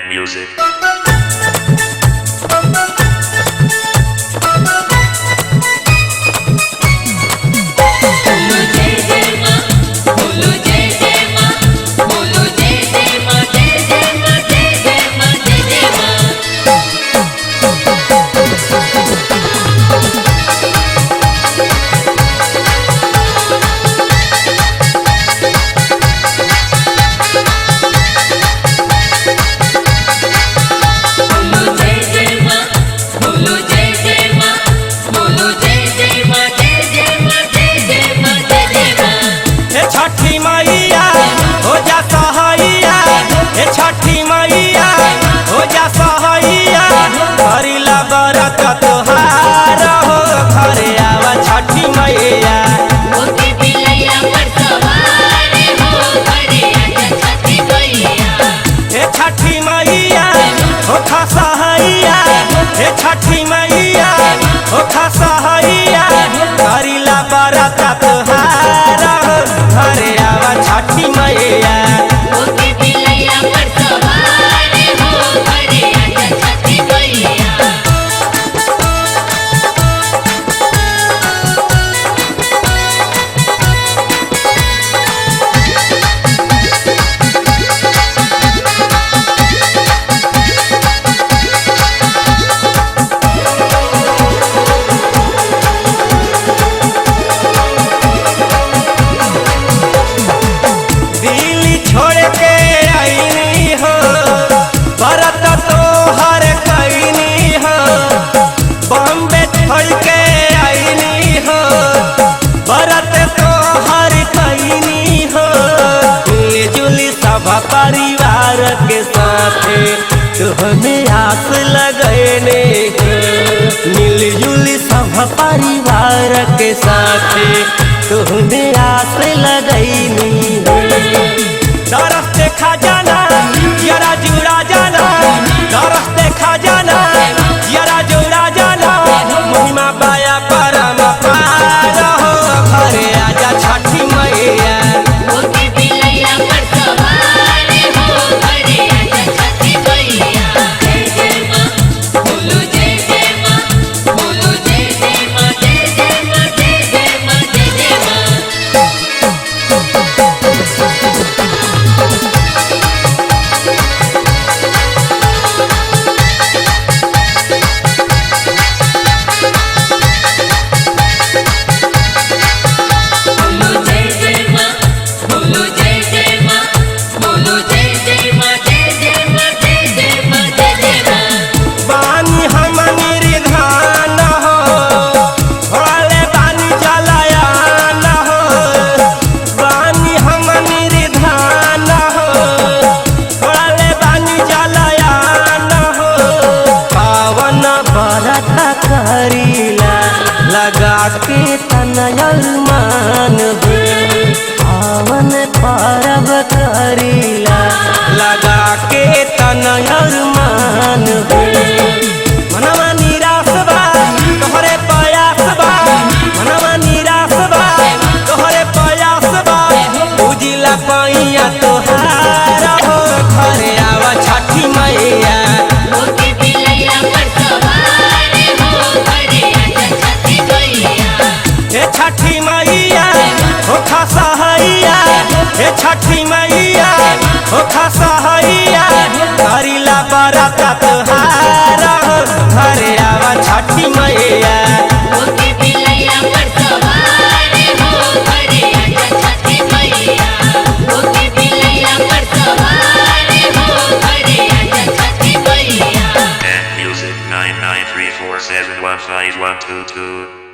music. छठी मैया हो जा सहैया, हे छठी मैया हो जा सहैया, करिला बरत तोहार हो घरे आवा छठी मैया। हे छठी मैया हो खा सहैया, हे छठी मैया हो खा सहैया, करिला बरत तोहार हो घरे आवा छठी मैया। छोड़ के आईनी हो बरत तोहर कैनी हो, बॉम्बे छोड़ के आईनी हो बरत तोहर कैनी हो, मिलजुली सब परिवार के साथे तुम्हें आस लगने हो, मिलजुली सब परिवार के साथे तुम्हें आस लगनी हो। दरस देखा जाना यारा जुड़ा जाना, दरस देखा जाना यारा जुड़ा जाना, महिमा बाया परम पार हो घरे आजा छठी मैया। करीला लगा के तनयल मान हो, पावन परब करीला लगा के तनयल मान हो। मनवा निराश बा तोहरे प्रयास बा, मनवा निराश बा तोहरे प्रयास बा, उजिला पैया तोहार हो घरे आवा छठी मैया। हे छठी मैया हो खा सहैया, हे छठी मैया हो खा सहैया, करिला बरत तोहार हो घरे आवा छठी मैया। Music 99347151222